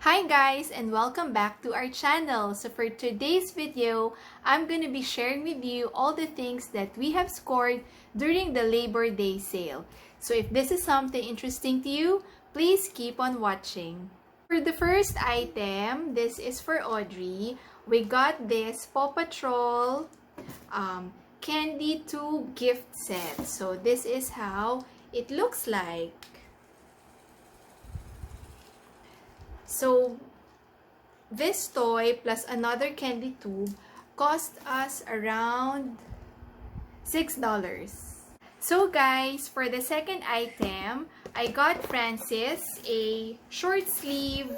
Hi guys, and welcome back to our channel. So for today's video, I'm going to be sharing with you all the things that we have scored during the Labor Day sale. So if this is something interesting to you, please keep on watching. For the first item, this is for Audrey. We got this Paw Patrol Candy 2 gift set. So this is how it looks like. So, this toy plus another candy tube cost us around $6. So guys, for the second item, I got Francis a short sleeve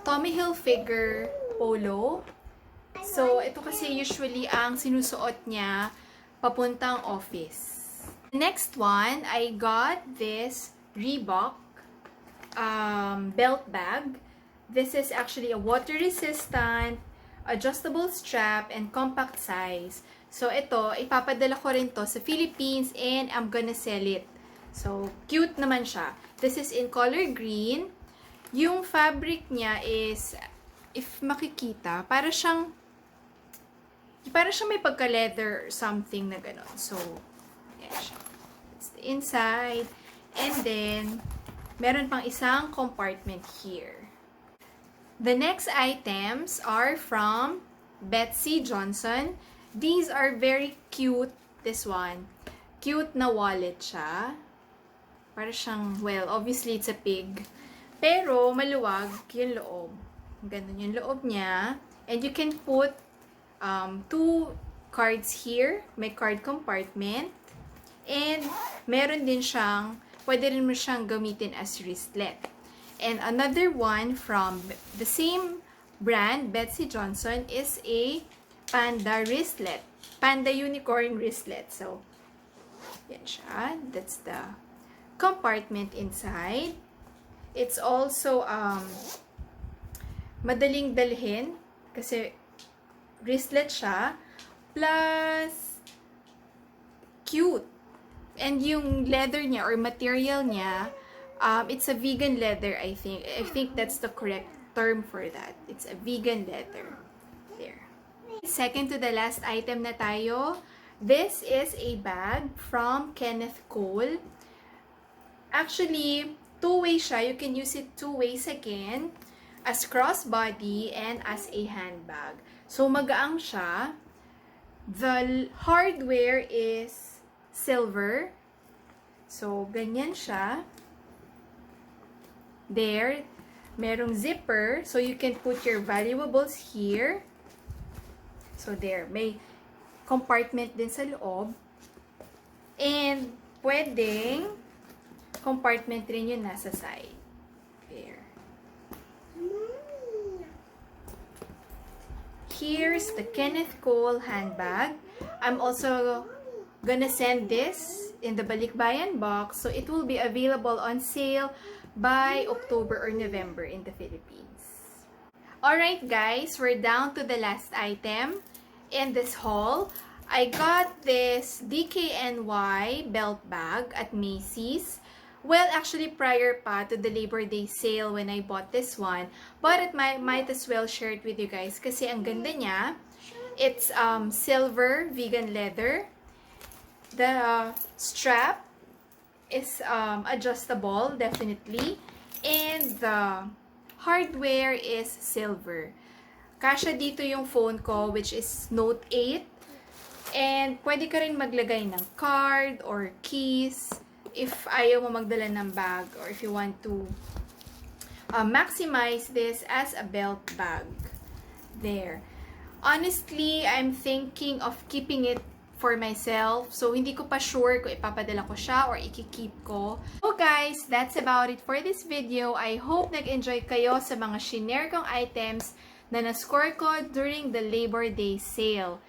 Tommy Hilfiger polo. So, ito kasi usually ang sinusuot niya papuntang office. Next one, I got this Reebok belt bag. This is actually a water-resistant, adjustable strap, and compact size. So, ito, ipapadala ko rin to sa Philippines and I'm gonna sell it. So, cute naman siya. This is in color green. Yung fabric niya is, if makikita, para siyang may pagka-leather or something na gano'n. So, yan siya. It's the inside. And then, meron pang isang compartment here. The next items are from Betsy Johnson. These are very cute. This one. Cute na wallet siya. Para siyang, well, obviously it's a pig. Pero maluwag yung loob. Ganun yung loob niya. And you can put 2 cards here. May card compartment. And meron din siyang pwede rin mo siyang gamitin as wristlet. And another one from the same brand, Betsy Johnson, is a panda wristlet. Panda unicorn wristlet. So, yan siya. That's the compartment inside. It's also madaling dalhin kasi wristlet siya. Plus, cute. And yung leather niya or material niya, it's a vegan leather, I think. I think that's the correct term for that. It's a vegan leather. There. Second to the last item na tayo. This is a bag from Kenneth Cole. Actually, two-way siya. You can use it two ways again. As crossbody and as a handbag. So, magaang siya. The hardware is silver. So, ganyan siya. There. Merong zipper. So, you can put your valuables here. So, there. May compartment din sa loob. And, pwedeng compartment rin yung nasa side. There. Here's the Kenneth Cole handbag. I'm also gonna send this in the balikbayan box, so it will be available on sale by October or November in the Philippines. Alright guys, we're down to the last item in this haul. I got this DKNY belt bag at Macy's. Well, actually prior pa to the Labor Day sale when I bought this one, but it might as well share it with you guys kasi ang ganda niya. It's silver vegan leather. The strap is adjustable, definitely. And the hardware is silver. Kasya dito yung phone ko, which is Note 8. And pwede ka rin maglagay ng card or keys if ayaw mo magdala ng bag or if you want to maximize this as a belt bag. There. Honestly, I'm thinking of keeping it for myself. So, hindi ko pa sure kung ipapadala ko siya or ikikeep ko. So guys, that's about it for this video. I hope nag-enjoy kayo sa mga shinare kong items na na-score ko during the Labor Day sale.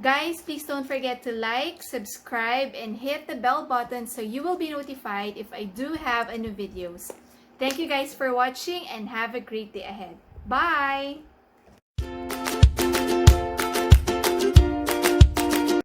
Guys, please don't forget to like, subscribe, and hit the bell button so you will be notified if I do have a new videos. Thank you guys for watching and have a great day ahead. Bye!